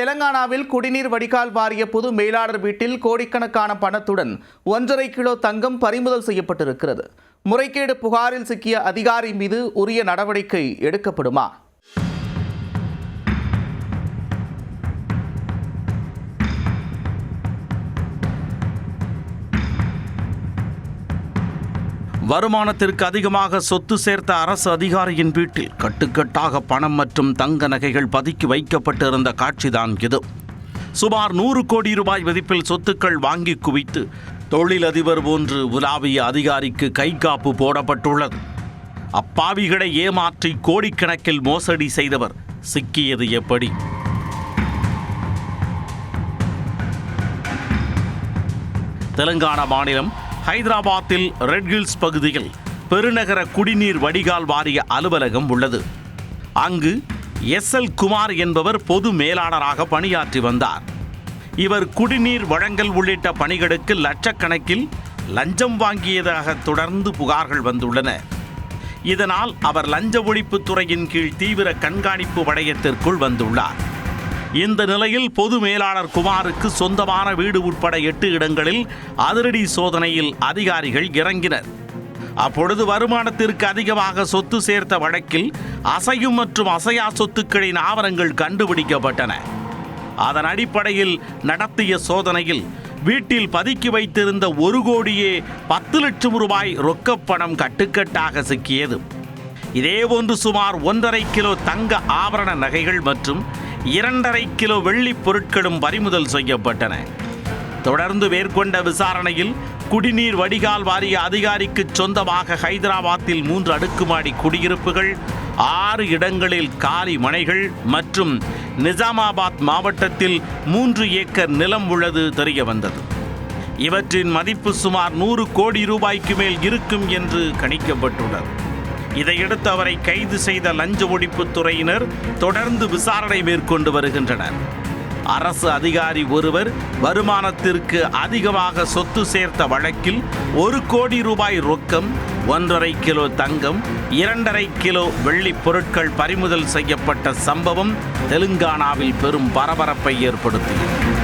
தெலங்கானாவில் குடிநீர் வடிகால் வாரிய பொது மேலாளர் வீட்டில் கோடிக்கணக்கான பணத்துடன் 1.5 கிலோ தங்கம் பறிமுதல் செய்யப்பட்டிருக்கிறது. முறைகேடு புகாரில் சிக்கிய அதிகாரி மீது உரிய நடவடிக்கை எடுக்கப்படுமா? வருமானத்திற்கு அதிகமாக சொத்து சேர்த்த அரசு அதிகாரியின் வீட்டில் கட்டுக்கட்டாக பணம் மற்றும் தங்க நகைகள் பதுக்கி வைக்கப்பட்டிருந்த காட்சிதான் இது. சுமார் 100 கோடி ரூபாய் மதிப்பில் சொத்துக்கள் வாங்கி குவித்து தொழிலதிபர் போன்று உலாவிய அதிகாரிக்கு கைகாப்பு போடப்பட்டுள்ளது. அப்பாவிகளை ஏமாற்றி கோடிக்கணக்கில் மோசடி செய்தவர் சிக்கியது எப்படி? தெலங்கானா மாநிலம் ஹைதராபாத்தில் ரெட் ஹில்ஸ் பகுதியில் பெருநகர குடிநீர் வடிகால் வாரிய அலுவலகம் உள்ளது. அங்கு SL குமார் என்பவர் பொது மேலாளராக பணியாற்றி வந்தார். இவர் குடிநீர் வழங்கல் உள்ளிட்ட பணிகளுக்கு லட்சக்கணக்கில் லஞ்சம் வாங்கியதாக தொடர்ந்து புகார்கள் வந்துள்ளன. இதனால் அவர் லஞ்ச ஒழிப்புத் துறையின் கீழ் தீவிர கண்காணிப்பு வளையத்திற்குள் வந்துள்ளார். இந்த நிலையில் பொது மேலாளர் குமாருக்கு சொந்தமான வீடு உட்பட 8 இடங்களில் அதிரடி சோதனையில் அதிகாரிகள் இறங்கினர். அப்பொழுது வருமானத்திற்கு அதிகமாக சொத்து சேர்த்த வழக்கில் அசையும் மற்றும் அசையா சொத்துக்களின் ஆவணங்கள் கண்டுபிடிக்கப்பட்டன. அதன் அடிப்படையில் நடத்திய சோதனையில் வீட்டில் பதுக்கி வைத்திருந்த 1 கோடியே 10 லட்சம் ரூபாய் ரொக்கப்பணம் கட்டுக்கட்டாக சிக்கியது. இதேபோன்று சுமார் 1.5 கிலோ தங்க ஆபரண நகைகள் மற்றும் 2.5 கிலோ வெள்ளி பொருட்களும் பறிமுதல் செய்யப்பட்டன. தொடர்ந்து மேற்கொண்ட விசாரணையில் குடிநீர் வடிகால் வாரிய அதிகாரிக்கு சொந்தமாக ஹைதராபாத்தில் 3 அடுக்குமாடி குடியிருப்புகள், 6 இடங்களில் காலி மனைகள் மற்றும் நிஜாமாபாத் மாவட்டத்தில் 3 ஏக்கர் நிலம் உள்ளது தெரிய வந்தது. இவற்றின் மதிப்பு சுமார் 100 கோடி ரூபாய்க்கு மேல் இருக்கும் என்று கணிக்கப்பட்டுள்ளது. இதையடுத்து அவரை கைது செய்த லஞ்ச ஒழிப்புத் துறையினர் தொடர்ந்து விசாரணை மேற்கொண்டு வருகின்றனர். அரசு அதிகாரி ஒருவர் வருமானத்திற்கு அதிகமாக சொத்து சேர்த்த வழக்கில் 1 கோடி ரூபாய் ரொக்கம், 1.5 கிலோ தங்கம், 2.5 கிலோ வெள்ளி பொருட்கள் பறிமுதல் செய்யப்பட்ட சம்பவம் தெலுங்கானாவில் பெரும் பரபரப்பை ஏற்படுத்தியது.